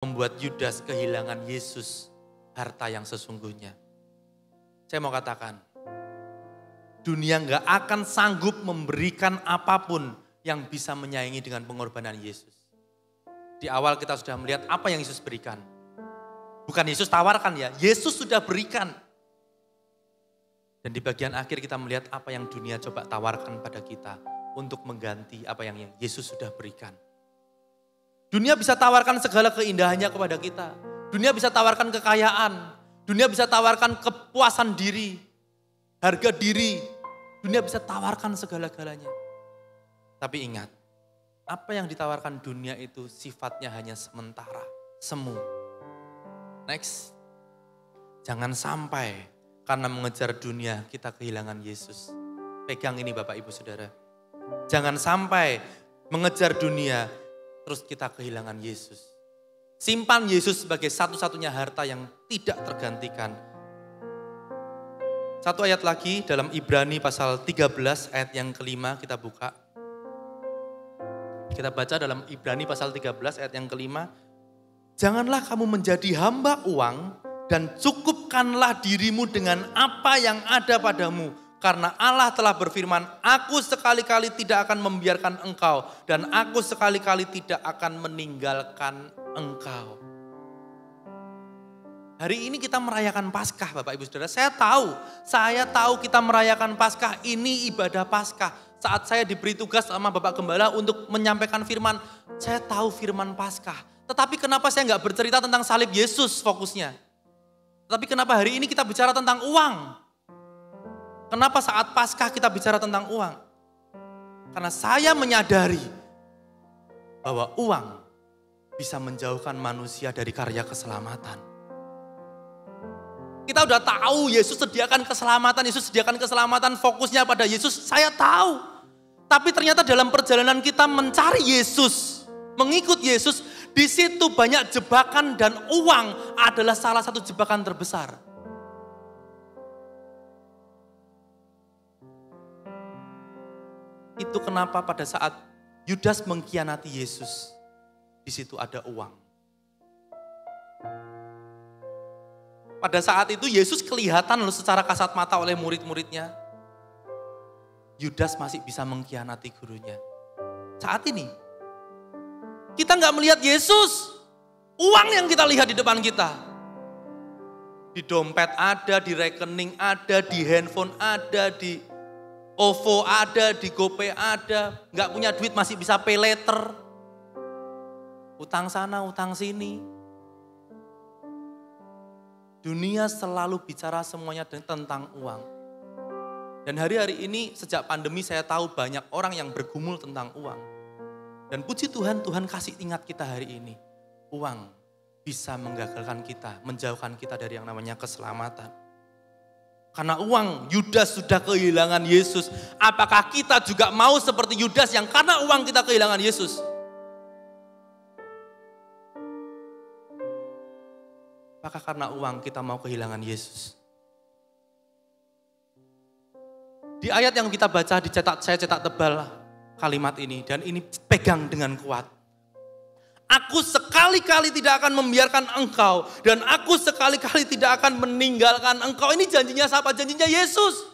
membuat Yudas kehilangan Yesus, harta yang sesungguhnya. Saya mau katakan, dunia gak akan sanggup memberikan apapun yang bisa menyaingi dengan pengorbanan Yesus. Di awal kita sudah melihat apa yang Yesus berikan. Bukan Yesus tawarkan ya, Yesus sudah berikan. Dan di bagian akhir kita melihat apa yang dunia coba tawarkan pada kita untuk mengganti apa yang Yesus sudah berikan. Dunia bisa tawarkan segala keindahannya kepada kita. Dunia bisa tawarkan kekayaan. Dunia bisa tawarkan kepuasan diri, harga diri. Dunia bisa tawarkan segala-galanya. Tapi ingat, apa yang ditawarkan dunia itu sifatnya hanya sementara, semu. Next, jangan sampai karena mengejar dunia kita kehilangan Yesus. Pegang ini Bapak Ibu Saudara. Jangan sampai mengejar dunia terus kita kehilangan Yesus. Simpan Yesus sebagai satu-satunya harta yang tidak tergantikan. Satu ayat lagi dalam Ibrani pasal 13 ayat yang kelima kita buka. Kita baca dalam Ibrani pasal 13 ayat yang kelima. Janganlah kamu menjadi hamba uang dan cukupkanlah dirimu dengan apa yang ada padamu. Karena Allah telah berfirman, aku sekali-kali tidak akan membiarkan engkau. Dan aku sekali-kali tidak akan meninggalkan engkau. Hari ini kita merayakan Paskah Bapak Ibu Saudara. Saya tahu kita merayakan Paskah, ini ibadah Paskah. Saat saya diberi tugas sama Bapak Gembala untuk menyampaikan firman, saya tahu firman Paskah. Tetapi kenapa saya nggak bercerita tentang salib Yesus fokusnya? Tapi kenapa hari ini kita bicara tentang uang? Kenapa saat Paskah kita bicara tentang uang? Karena saya menyadari bahwa uang bisa menjauhkan manusia dari karya keselamatan. Kita udah tahu Yesus sediakan keselamatan, fokusnya pada Yesus, saya tahu. Tapi ternyata dalam perjalanan kita mencari Yesus, mengikut Yesus, di situ banyak jebakan dan uang adalah salah satu jebakan terbesar. Itu kenapa pada saat Yudas mengkhianati Yesus, di situ ada uang. Pada saat itu Yesus kelihatan loh secara kasat mata oleh murid-muridnya. Yudas masih bisa mengkhianati gurunya. Saat ini kita nggak melihat Yesus. Uang yang kita lihat di depan kita. Di dompet ada, di rekening ada, di handphone ada, di OVO ada, di GoPay ada. Nggak punya duit masih bisa pay later. Utang sana, utang sini. Dunia selalu bicara semuanya tentang uang. Dan hari-hari ini sejak pandemi saya tahu banyak orang yang bergumul tentang uang. Dan puji Tuhan, Tuhan kasih ingat kita hari ini. Uang bisa menggagalkan kita, menjauhkan kita dari yang namanya keselamatan. Karena uang, Yudas sudah kehilangan Yesus. Apakah kita juga mau seperti Yudas yang karena uang kita kehilangan Yesus? Apakah karena uang kita mau kehilangan Yesus? Di ayat yang kita baca, saya cetak tebal kalimat ini. Dan ini pegang dengan kuat. Aku sekali-kali tidak akan membiarkan engkau. Dan aku sekali-kali tidak akan meninggalkan engkau. Ini janjinya siapa? Janjinya Yesus.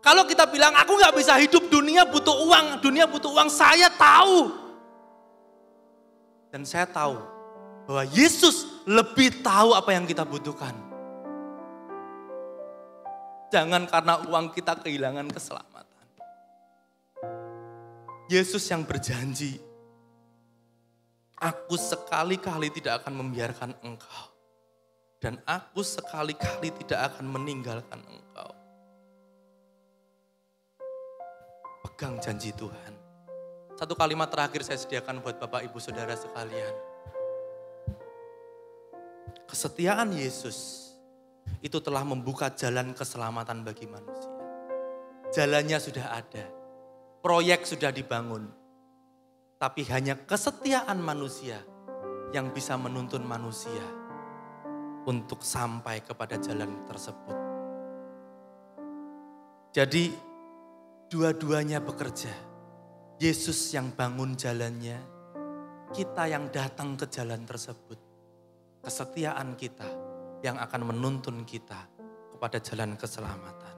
Kalau kita bilang, aku gak bisa hidup, dunia butuh uang, saya tahu. Dan saya tahu bahwa Yesus lebih tahu apa yang kita butuhkan. Jangan karena uang kita kehilangan keselamatan. Yesus yang berjanji, aku sekali-kali tidak akan membiarkan engkau. Dan aku sekali-kali tidak akan meninggalkan engkau. Pegang janji Tuhan. Satu kalimat terakhir saya sediakan buat Bapak Ibu Saudara sekalian. Kesetiaan Yesus itu telah membuka jalan keselamatan bagi manusia. Jalannya sudah ada, proyek sudah dibangun. Tapi hanya kesetiaan manusia yang bisa menuntun manusia untuk sampai kepada jalan tersebut. Jadi dua-duanya bekerja. Yesus yang bangun jalannya, kita yang datang ke jalan tersebut, kesetiaan kita yang akan menuntun kita kepada jalan keselamatan.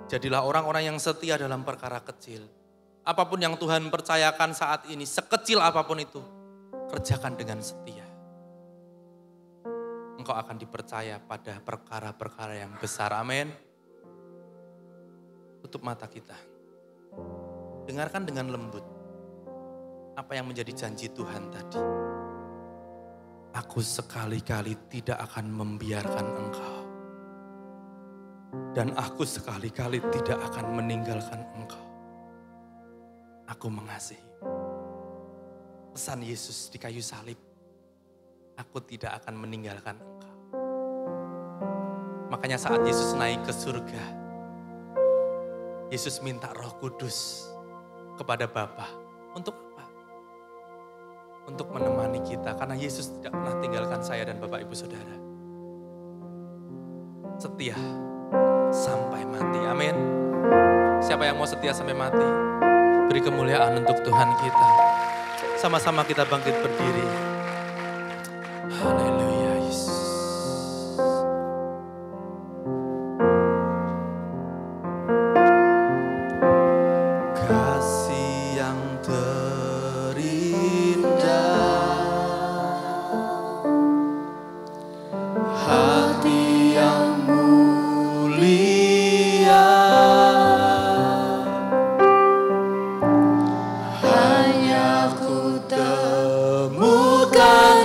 Jadilah orang-orang yang setia dalam perkara kecil. Apapun yang Tuhan percayakan saat ini, sekecil apapun itu, kerjakan dengan setia. Engkau akan dipercaya pada perkara-perkara yang besar. Amin. Tutup mata kita. Dengarkan dengan lembut apa yang menjadi janji Tuhan tadi. Aku sekali-kali tidak akan membiarkan engkau. Dan aku sekali-kali tidak akan meninggalkan engkau. Aku mengasihi. Pesan Yesus di kayu salib. Aku tidak akan meninggalkan engkau. Makanya saat Yesus naik ke surga, Yesus minta Roh Kudus kepada Bapa. Untuk apa? Untuk menemani kita. Karena Yesus tidak pernah tinggalkan saya dan Bapak Ibu Saudara. Setia sampai mati. Amin. Siapa yang mau setia sampai mati? Beri kemuliaan untuk Tuhan kita. Sama-sama kita bangkit berdiri. Haleluya Yesus. Kasih yang terindah, hati yang mulia, hanya ku temukan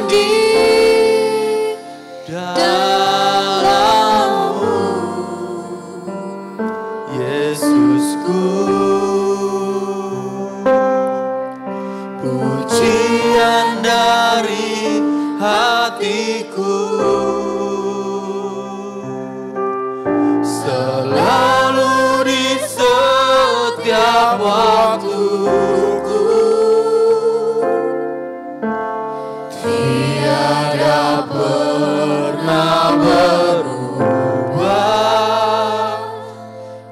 di dalam-Mu, Yesusku. Pujian dari hatiku, selalu di setiap waktuku, tiada pernah berubah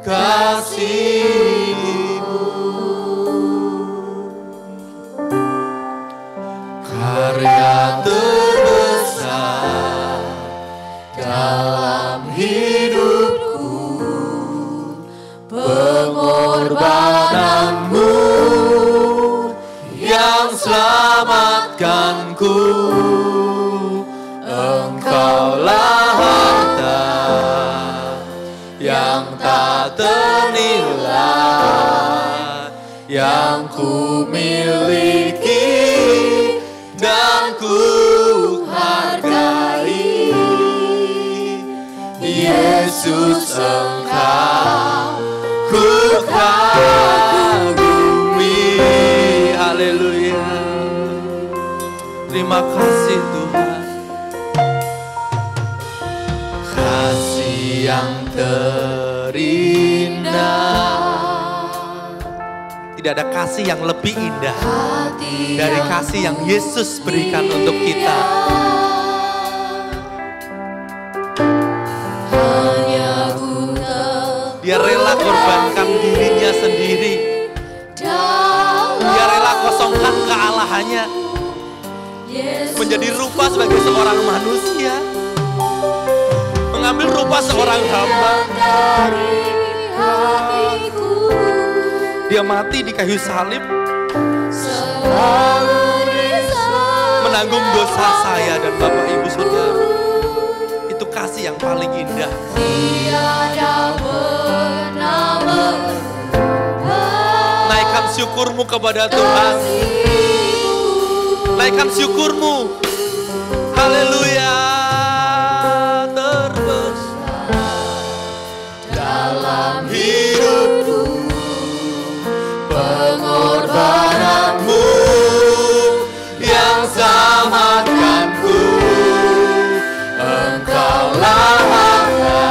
kasih-Mu. Karya terbesar dalam hidupku, pengorbanan-Mu yang selamatkanku. Engkaulah harta yang tak ternilai, yang ku miliki dan ku hargai. Yesus, Engkau ku kagumi. Haleluya. Terima kasih Tuhan. Kasih yang terindah. Tidak ada kasih yang lebih indah dari kasih yang Yesus berikan untuk kita. Dia rela korbankan dirinya sendiri. Dia rela kosongkan kealahannya. Menjadi rupa sebagai seorang manusia. Mengambil rupa seorang hamba. Dia mati di kayu salib, menanggung dosa saya dan Bapak Ibu Saudara. Itu kasih yang paling indah. Naikkan syukurmu kepada Tuhan. Naikkan syukurmu. Haleluya. Terbesar dalam hidupku, pengorbanan-Mu yang selamatkanku. Engkaulah harta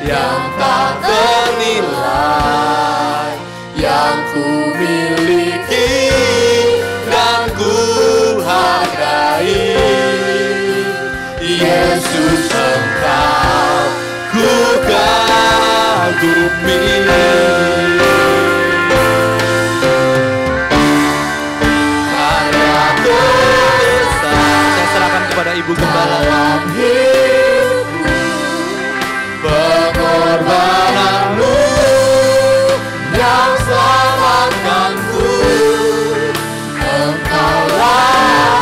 yang tak ternilai, yang ku miliki dan ku hargai. Yesus, Engkau ku kagumi. Karena Ibu Gembala. Dalam hidupku, pengorbananmu yang selamatkanku. Engkaulah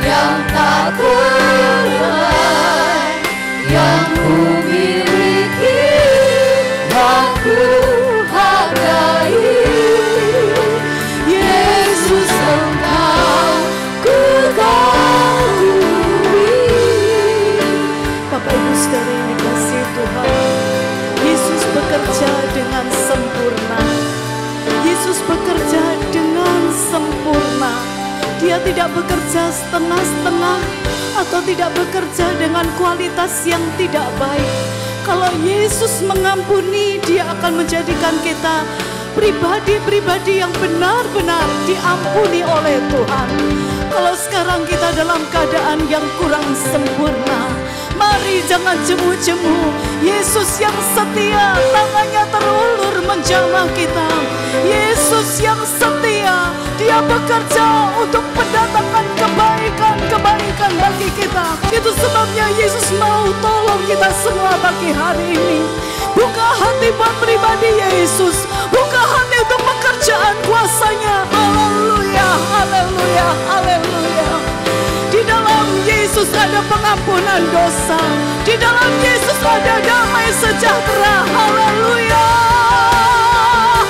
yang tak ternilai, yang ku miliki, yang ku hargai. Yesus, Engkau ku kagumi. Bapak Ibu Saudara yang dikasihi Tuhan, Yesus bekerja dengan sempurna. Yesus bekerja dengan sempurna. Dia tidak bekerja setengah-setengah atau tidak bekerja dengan kualitas yang tidak baik. Kalau Yesus mengampuni, Dia akan menjadikan kita pribadi-pribadi yang benar-benar diampuni oleh Tuhan. Kalau sekarang kita dalam keadaan yang kurang sempurna, mari jangan jemu-jemu. Yesus yang setia, tangannya terulur menjamah kita. Yesus yang setia, Dia bekerja untuk mendatangkan kebaikan-kebaikan bagi kita. Itu sebabnya Yesus mau tolong kita semua pagi hari ini. Buka hati buat pribadi Yesus, buka hati untuk pekerjaan kuasanya. Haleluya, haleluya, haleluya. Di dalam Yesus ada pengampunan dosa. Di dalam Yesus ada damai sejahtera. Haleluya,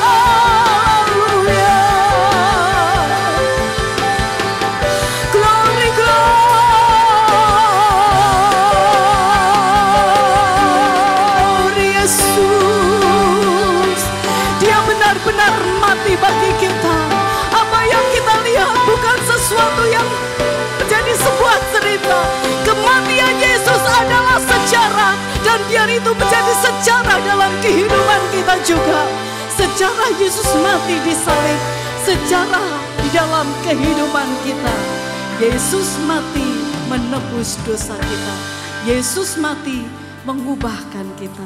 haleluya. Glory, glory Yesus. Dia benar-benar mati bagi kita. Apa yang kita lihat bukan sesuatu yang menjadi sebuah cerita. Kematian Yesus adalah sejarah, dan biar itu menjadi sejarah dalam kehidupan kita juga. Sejarah Yesus mati di salib, sejarah di dalam kehidupan kita. Yesus mati menebus dosa kita. Yesus mati mengubahkan kita.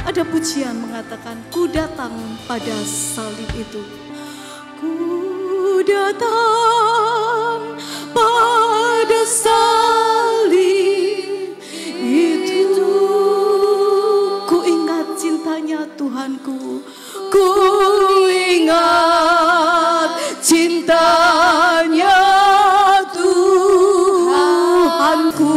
Ada pujian mengatakan, ku datang pada salib itu. Ku datang pada salib itu. Ku ingat cintanya Tuhanku. Ku ingat cintanya Tuhanku.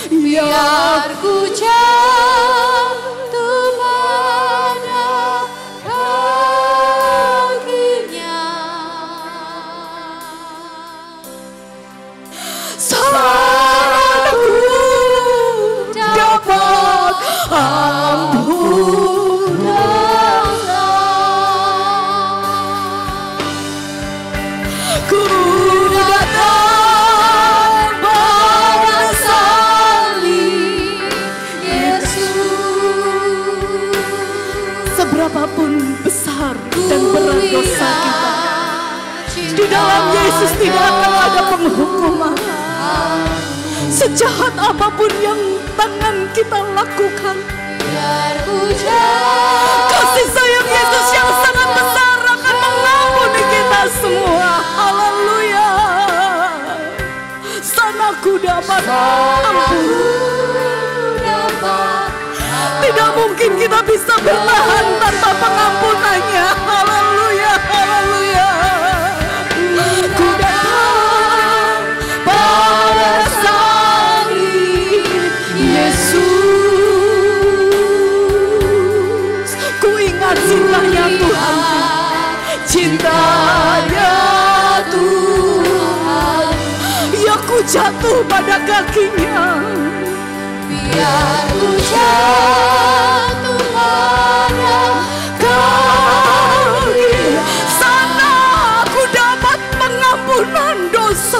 Biar ku jatuh pada kakinya, salahku dapat ampunan. Ku datang pada salib Yesus. Seberapapun besar dan berat dosa kita, di dalam Yesus tidak akan ada penghukuman. Sejahat apapun yang tangan kita lakukan, kasih sayang Yesus yang sangat besar akan mengampuni kita semua. Haleluya. Sana ku dapat ampun. Tidak mungkin kita bisa bertahan tanpa pengampunannya. Haleluya, haleluya. Ku datang pada salib Yesus. Ku ingat cintanya Tuhan, cintanya Tuhan. Ya, ku jatuh pada kakinya. biar ku jatuh pada kaki. Sana aku dapat pengampunan dosa.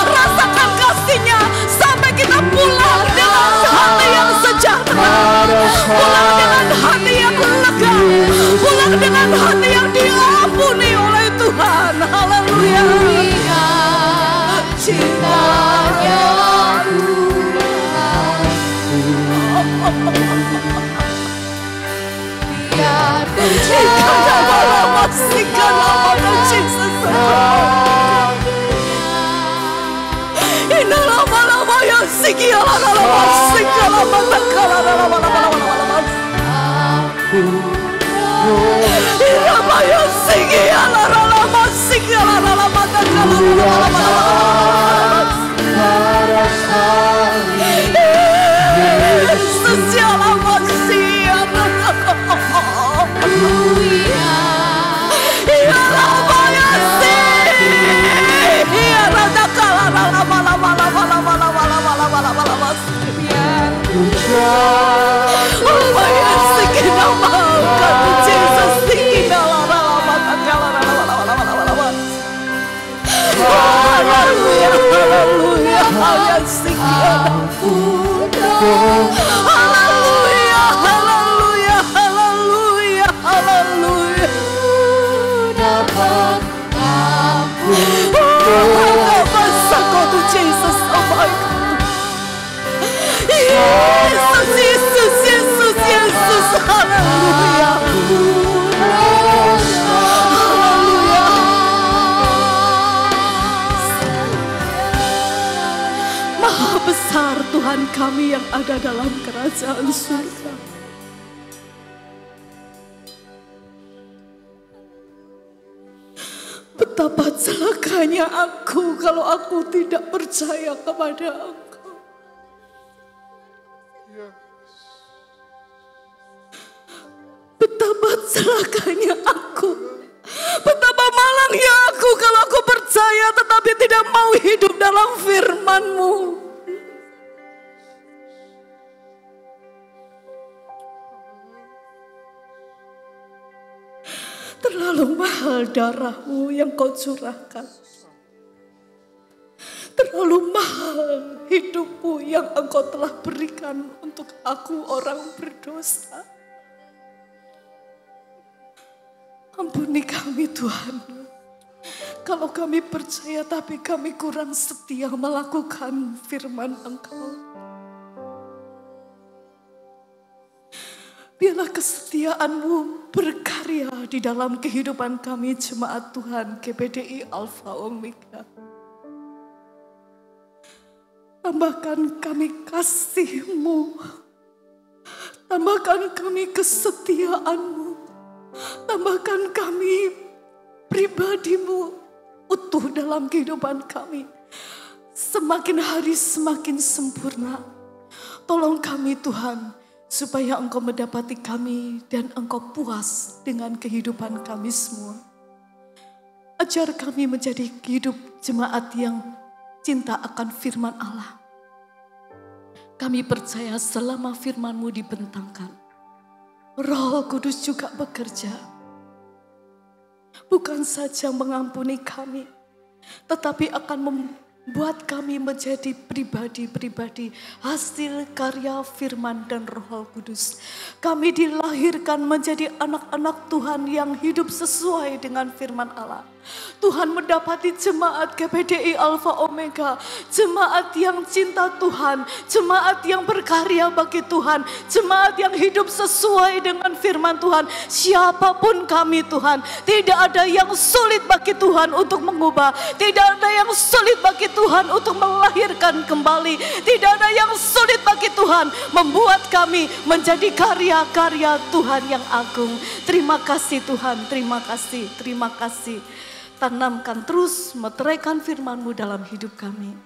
Rasakan kasihnya sampai kita pulang dengan hati yang sejahtera, pulang dengan hati yang lega, pulang dengan hati yang diampuni oleh Tuhan. Haleluya. Tuhan kami yang ada dalam kerajaan surga. Betapa celakanya aku kalau aku tidak percaya kepada Engkau. Betapa celakanya aku. Betapa malangnya aku kalau aku percaya tetapi tidak mau hidup dalam firman-Mu. Terlalu mahal darah-Mu yang Kau curahkan. Terlalu mahal hidup-Mu yang Engkau telah berikan untuk aku orang berdosa. Ampuni kami Tuhan. Kalau kami percaya tapi kami kurang setia melakukan firman Engkau. Biarlah kesetiaan-Mu berkarya di dalam kehidupan kami jemaat Tuhan GPDI Alpha Omega. Tambahkan kami kasih-Mu. Tambahkan kami kesetiaan-Mu. Tambahkan kami pribadi-Mu utuh dalam kehidupan kami. Semakin hari semakin sempurna. Tolong kami Tuhan. Supaya Engkau mendapati kami dan Engkau puas dengan kehidupan kami semua. Ajar kami menjadi hidup jemaat yang cinta akan firman Allah. Kami percaya selama firman-Mu dibentangkan, Roh Kudus juga bekerja. Bukan saja mengampuni kami, tetapi akan membuat kami menjadi pribadi-pribadi hasil karya firman dan Roh Kudus. Kami dilahirkan menjadi anak-anak Tuhan yang hidup sesuai dengan firman Allah. Tuhan mendapati jemaat GPDI Alpha Omega, jemaat yang cinta Tuhan, jemaat yang berkarya bagi Tuhan, jemaat yang hidup sesuai dengan firman Tuhan. Siapapun kami Tuhan, tidak ada yang sulit bagi Tuhan untuk mengubah, tidak ada yang sulit bagi Tuhan untuk melahirkan kembali, tidak ada yang sulit bagi Tuhan membuat kami menjadi karya-karya Tuhan yang agung. Terima kasih Tuhan, terima kasih, terima kasih. Tanamkan terus, meteraikan firman-Mu dalam hidup kami.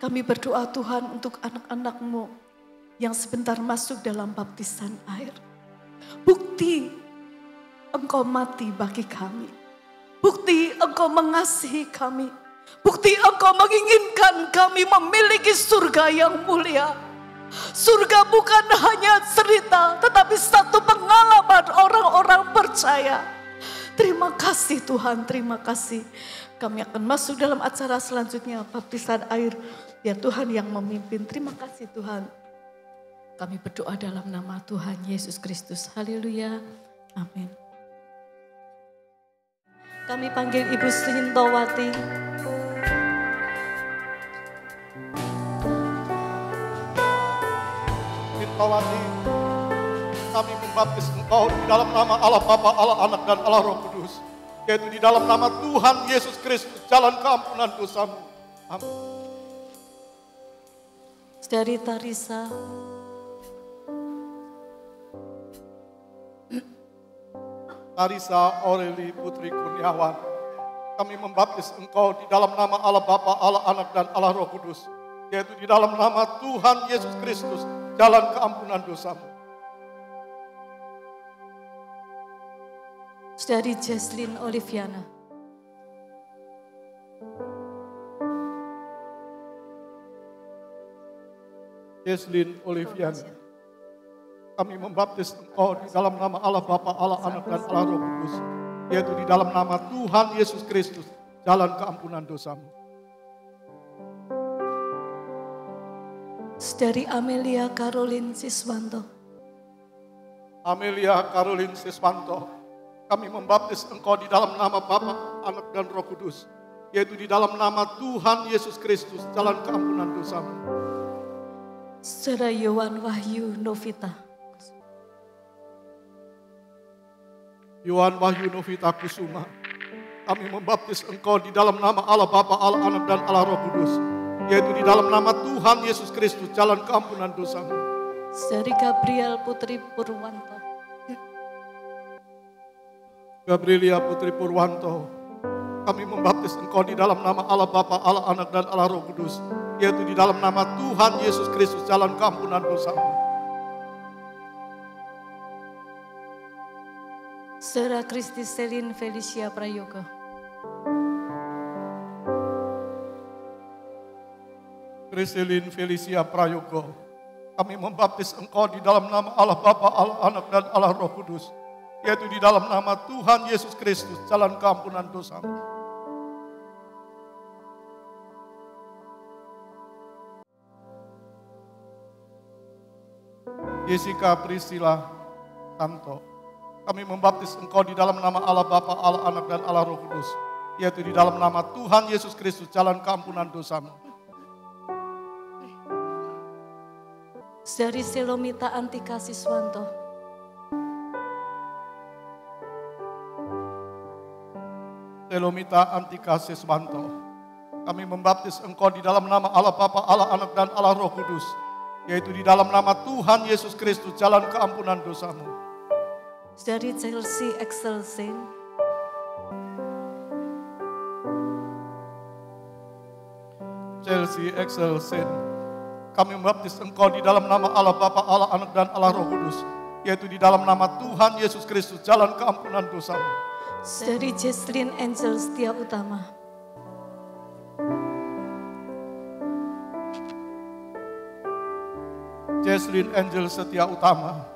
Kami berdoa Tuhan untuk anak-anak-Mu yang sebentar masuk dalam baptisan air. Bukti Engkau mati bagi kami. Bukti Engkau mengasihi kami. Bukti Engkau menginginkan kami memiliki surga yang mulia. Surga bukan hanya cerita, tetapi satu pengalaman orang-orang percaya. Terima kasih Tuhan, terima kasih. Kami akan masuk dalam acara selanjutnya, baptisan air. Biar Tuhan yang memimpin. Terima kasih Tuhan. Kami berdoa dalam nama Tuhan Yesus Kristus. Haleluya. Amin. Kami panggil Ibu Sintowati. Sintowati, kami membaptis Engkau di dalam nama Allah Bapa, Allah Anak, dan Allah Roh Kudus. Yaitu di dalam nama Tuhan Yesus Kristus, jalan keampunan dosamu. Amin. Saudari Tarisa, Tarisa Aureli Putri Kurniawan, kami membaptis engkau di dalam nama Allah Bapa, Allah Anak, dan Allah Roh Kudus, yaitu di dalam nama Tuhan Yesus Kristus, jalan keampunan dosamu. Saudari Jesslyn Oliviana, Jesslyn Oliviana, kami membaptis engkau di dalam nama Allah Bapa, Allah Anak, dan Allah Roh Kudus, yaitu di dalam nama Tuhan Yesus Kristus, jalan keampunan dosamu. Saudari Amelia Caroline Siswanto, Amelia Caroline Siswanto, kami membaptis engkau di dalam nama Bapa, Anak, dan Roh Kudus, yaitu di dalam nama Tuhan Yesus Kristus, jalan keampunan dosamu. Saudara Yohan Wahyu Novita, Yohan Wahyu Novita Kusuma, kami membaptis engkau di dalam nama Allah Bapa, Allah Anak, dan Allah Roh Kudus, yaitu di dalam nama Tuhan Yesus Kristus, jalan keampunan dosamu. Saudari Gabriel Putri Purwanto, Gabrielia Putri Purwanto, kami membaptis engkau di dalam nama Allah Bapa, Allah Anak, dan Allah Roh Kudus, yaitu di dalam nama Tuhan Yesus Kristus, jalan keampunan dosamu. Saudara Kristi Selin Felicia Prayoga, Kriselin Felicia Prayogo, kami membaptis engkau di dalam nama Allah Bapa, Allah Anak, dan Allah Roh Kudus, yaitu di dalam nama Tuhan Yesus Kristus, jalan keampunan dosamu. Jessica Priscilla Santo, kami membaptis engkau di dalam nama Allah Bapa, Allah Anak, dan Allah Roh Kudus, yaitu di dalam nama Tuhan Yesus Kristus, jalan keampunan dosamu. Saudari Selomita Antika Siswanto, Selomita Antika Siswanto, kami membaptis engkau di dalam nama Allah Bapa, Allah Anak, dan Allah Roh Kudus, yaitu di dalam nama Tuhan Yesus Kristus, jalan keampunan dosamu. Saudari Chelsea Excelsen, Chelsea Excelsen, kami membaptis engkau di dalam nama Allah Bapa, Allah Anak, dan Allah Roh Kudus, yaitu di dalam nama Tuhan Yesus Kristus, jalan keampunan dosamu. Saudari Jesslyn Angel Setia Utama, Jesslyn Angel Setia Utama,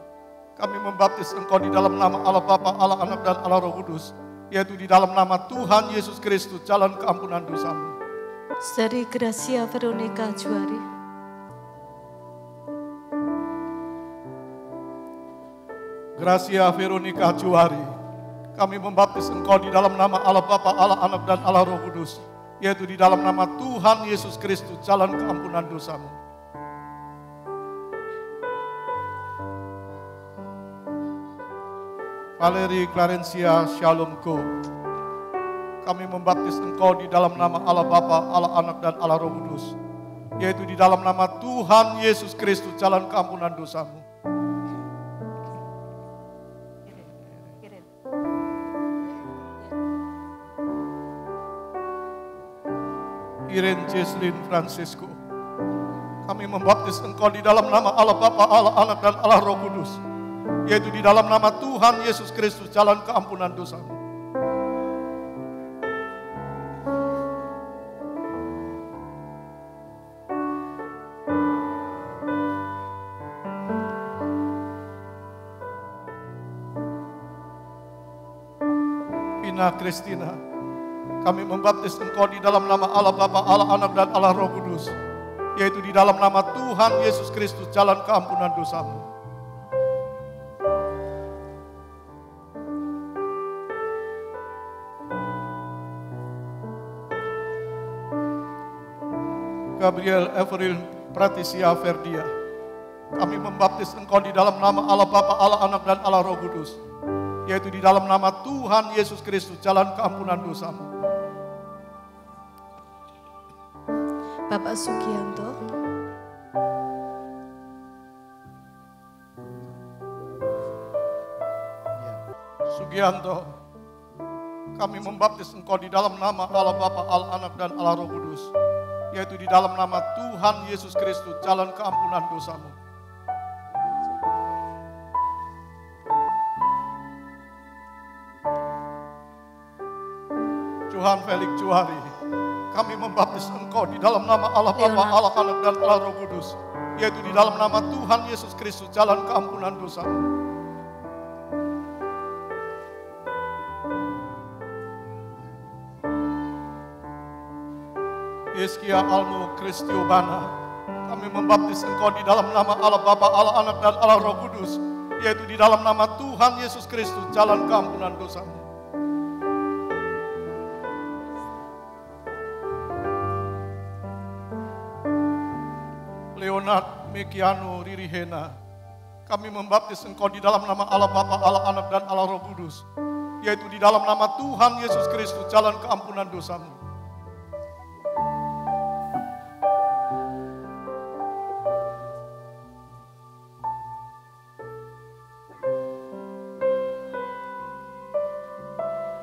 kami membaptis engkau di dalam nama Allah Bapa, Allah Anak, dan Allah Roh Kudus, yaitu di dalam nama Tuhan Yesus Kristus, jalan keampunan dosamu. Saudari Gracia Veronica Juari, Gracia Veronica Juari, kami membaptis engkau di dalam nama Allah Bapa, Allah Anak, dan Allah Roh Kudus, yaitu di dalam nama Tuhan Yesus Kristus, jalan keampunan dosamu. Valerie Clarencia Shalom Ko, kami membaptis engkau di dalam nama Allah Bapa, Allah Anak, dan Allah Roh Kudus, yaitu di dalam nama Tuhan Yesus Kristus, jalan keampunan dosamu. Irene Jesslyn Francisco, kami membaptis engkau di dalam nama Allah Bapa, Allah Anak, dan Allah Roh Kudus, yaitu di dalam nama Tuhan Yesus Kristus, jalan keampunan dosamu. Vina Kristina, kami membaptis engkau di dalam nama Allah Bapa, Allah Anak, dan Allah Roh Kudus, yaitu di dalam nama Tuhan Yesus Kristus, jalan keampunan dosamu. Gabriel Everil Pratisia Ferdia, kami membaptis engkau di dalam nama Allah Bapa, Allah Anak, dan Allah Roh Kudus, yaitu di dalam nama Tuhan Yesus Kristus, jalan keampunan dosamu. Bapak Sugianto, Wibianto, kami membaptis Engkau di dalam nama Allah Bapa, Allah Anak, dan Allah Roh Kudus, yaitu di dalam nama Tuhan Yesus Kristus, jalan keampunan dosamu. Johan Felix Juari, kami membaptis Engkau di dalam nama Allah Bapa, Allah Anak, dan Allah Roh Kudus, yaitu di dalam nama Tuhan Yesus Kristus, jalan keampunan dosamu. Yeskia Almu Kristiobana, kami membaptis Engkau di dalam nama Allah Bapa, Allah Anak, dan Allah Roh Kudus, yaitu di dalam nama Tuhan Yesus Kristus, jalan keampunan dosamu. Leonard Mekiano Ririhena, kami membaptis Engkau di dalam nama Allah Bapa, Allah Anak, dan Allah Roh Kudus, yaitu di dalam nama Tuhan Yesus Kristus, jalan keampunan dosamu.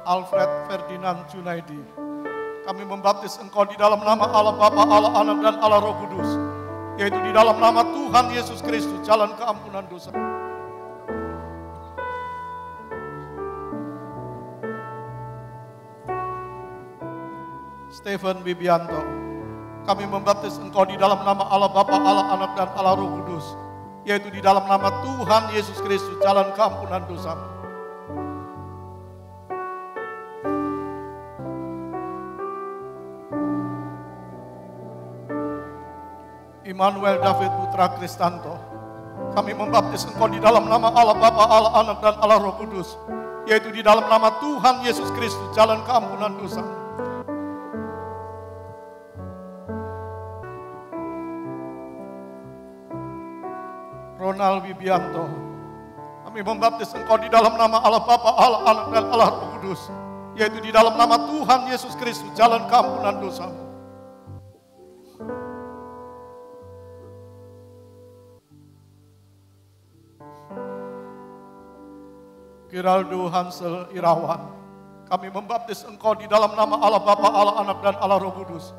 Alfred Ferdinand Junaidi, kami membaptis Engkau di dalam nama Allah Bapa, Allah Anak, dan Allah Roh Kudus, yaitu di dalam nama Tuhan Yesus Kristus, jalan keampunan dosa. Stephen Bibianto, kami membaptis Engkau di dalam nama Allah Bapa, Allah Anak, dan Allah Roh Kudus, yaitu di dalam nama Tuhan Yesus Kristus, jalan keampunan dosa. Immanuel David Putra Kristanto, kami membaptis Engkau di dalam nama Allah Bapa, Allah Anak, dan Allah Roh Kudus, yaitu di dalam nama Tuhan Yesus Kristus, jalan keampunan dosa. Ronald Wibianto, kami membaptis Engkau di dalam nama Allah Bapa, Allah Anak, dan Allah Roh Kudus, yaitu di dalam nama Tuhan Yesus Kristus, jalan keampunan dosa. Geraldo Hansel Irawan, kami membaptis Engkau di dalam nama Allah Bapa, Allah Anak, dan Allah Roh Kudus,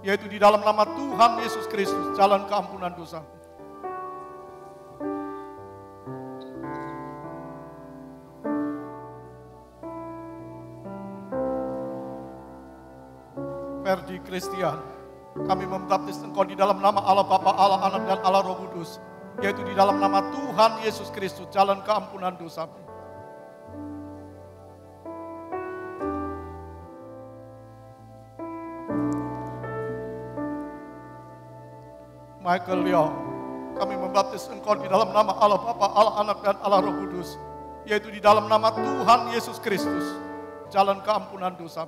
yaitu di dalam nama Tuhan Yesus Kristus, jalan keampunan dosa. Ferdi Christian, kami membaptis Engkau di dalam nama Allah Bapa, Allah Anak, dan Allah Roh Kudus, yaitu di dalam nama Tuhan Yesus Kristus, jalan keampunan dosa. Michael Leong, kami membaptis Engkau di dalam nama Allah Bapa, Allah Anak, dan Allah Roh Kudus, yaitu di dalam nama Tuhan Yesus Kristus, jalan keampunan dosa.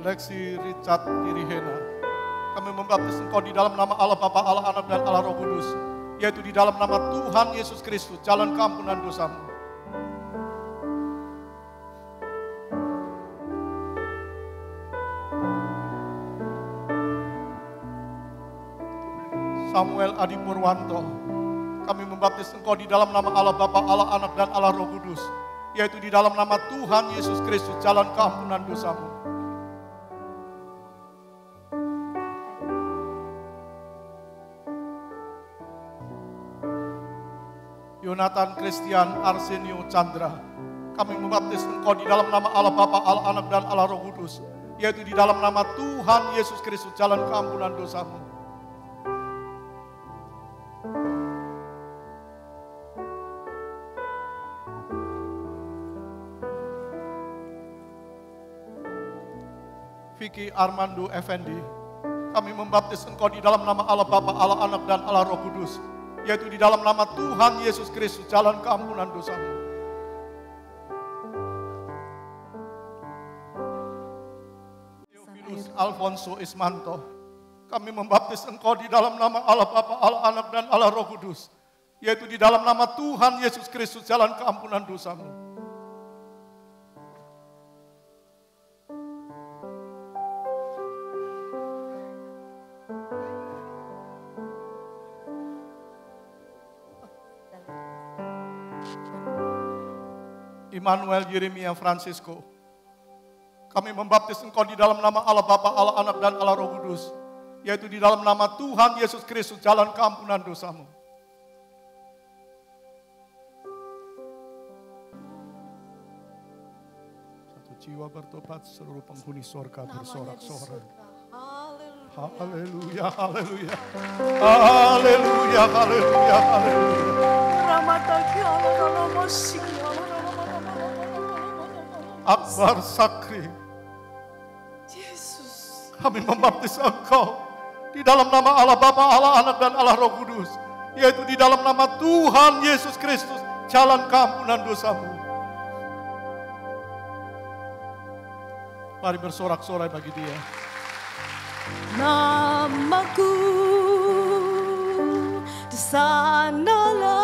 Lexi Richard Dirihena, kami membaptis Engkau di dalam nama Allah Bapa, Allah Anak, dan Allah Roh Kudus, yaitu di dalam nama Tuhan Yesus Kristus, jalan keampunan dosamu. Samuel Adi Purwanto, kami membaptis Engkau di dalam nama Allah Bapa, Allah Anak, dan Allah Roh Kudus, yaitu di dalam nama Tuhan Yesus Kristus, jalan keampunan dosamu. Yonatan Christian Arsenio Chandra, kami membaptis Engkau di dalam nama Allah Bapa, Allah Anak, dan Allah Roh Kudus, yaitu di dalam nama Tuhan Yesus Kristus, jalan keampunan dosamu. Vicky Armando Effendi, kami membaptis Engkau di dalam nama Allah Bapa, Allah Anak, dan Allah Roh Kudus, yaitu di dalam nama Tuhan Yesus Kristus, jalan keampunan dosamu. Theophilus Alfonso Ismanto, kami membaptis Engkau di dalam nama Allah Bapa, Allah Anak, dan Allah Roh Kudus, yaitu di dalam nama Tuhan Yesus Kristus, jalan keampunan dosamu. Immanuel Yeremia Francisco. Kami membaptis engkau di dalam nama Allah Bapa, Allah Anak, dan Allah Roh Kudus. Yaitu di dalam nama Tuhan Yesus Kristus, jalan keampunan dosamu. Satu jiwa bertobat, seluruh penghuni sorga bersorak-sorai. Haleluya, haleluya. Haleluya, haleluya, haleluya. Akbar Sakri. Yesus. Kami membaptis engkau di dalam nama Allah Bapa, Allah Anak, dan Allah Roh Kudus. Yaitu di dalam nama Tuhan Yesus Kristus, jalan keampunan dosamu. Mari bersorak-sorai bagi Dia. Namaku di sanalah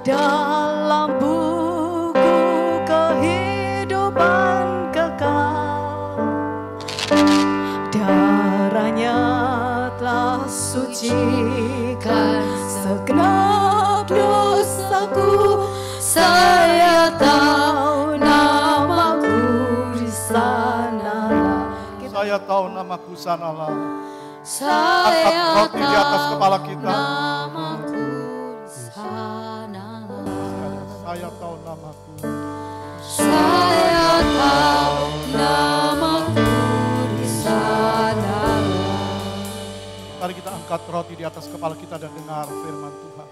dalam buku kehidupan kekal. Darahnya telah sucikan segenap dosaku. Saya tahu namaku di sanalah. Saya tahu namaku sanalah. Saya Angkat roti di atas kepala kita. namaku di sanalah. Saya tahu namaku. Saya tahu namaku di sanalah. Mari kita angkat roti di atas kepala kita dan dengar firman Tuhan.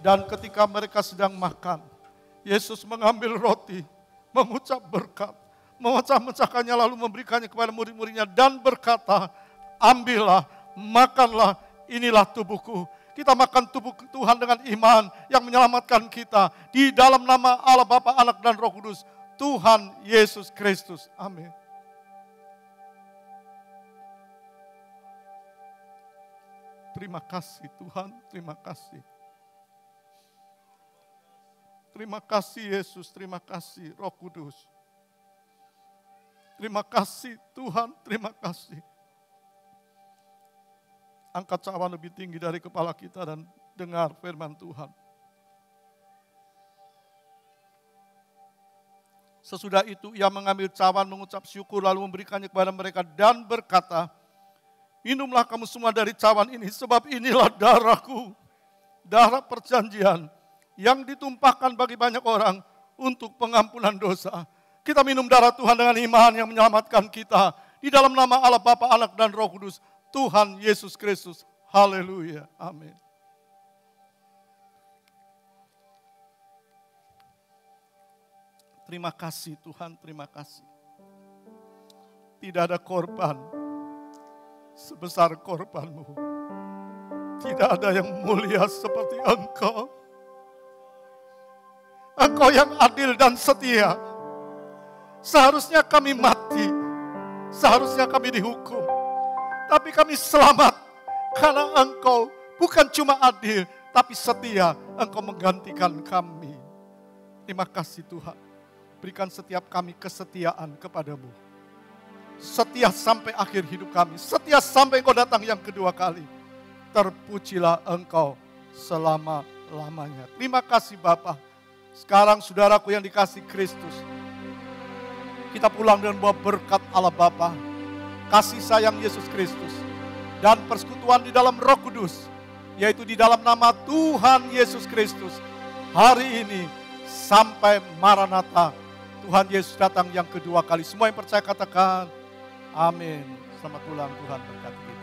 Dan ketika mereka sedang makan, Yesus mengambil roti, mengucap berkat, memecah-mecahkannya lalu memberikannya kepada murid-muridnya dan berkata, ambillah, makanlah, inilah tubuhku. Kita makan tubuh Tuhan dengan iman yang menyelamatkan kita. Di dalam nama Allah Bapa, Anak, dan Roh Kudus, Tuhan Yesus Kristus. Amin. Terima kasih Tuhan, terima kasih. Terima kasih Yesus, terima kasih Roh Kudus. Terima kasih Tuhan, terima kasih. Angkat cawan lebih tinggi dari kepala kita dan dengar firman Tuhan. Sesudah itu ia mengambil cawan, mengucap syukur lalu memberikannya kepada mereka dan berkata, minumlah kamu semua dari cawan ini sebab inilah darahku, darah perjanjian yang ditumpahkan bagi banyak orang untuk pengampunan dosa. Kita minum darah Tuhan dengan iman yang menyelamatkan kita. Di dalam nama Allah Bapa, Anak, dan Roh Kudus, Tuhan Yesus Kristus. Haleluya. Amin. Terima kasih Tuhan, terima kasih. Tidak ada korban sebesar korban-Mu. Tidak ada yang mulia seperti Engkau. Engkau yang adil dan setia. Seharusnya kami mati. Seharusnya kami dihukum. Tapi kami selamat. Karena Engkau bukan cuma adil, tapi setia. Engkau menggantikan kami. Terima kasih Tuhan. Berikan setiap kami kesetiaan kepada-Mu. Setia sampai akhir hidup kami. Setia sampai Engkau datang yang kedua kali. Terpujilah Engkau selama-lamanya. Terima kasih Bapa. Sekarang saudaraku yang dikasih Kristus, kita pulang dengan bawa berkat Allah Bapa, kasih sayang Yesus Kristus, dan persekutuan di dalam Roh Kudus, yaitu di dalam nama Tuhan Yesus Kristus. Hari ini sampai Maranatha, Tuhan Yesus datang yang kedua kali. Semua yang percaya katakan, amin. Selamat pulang, Tuhan berkati kita.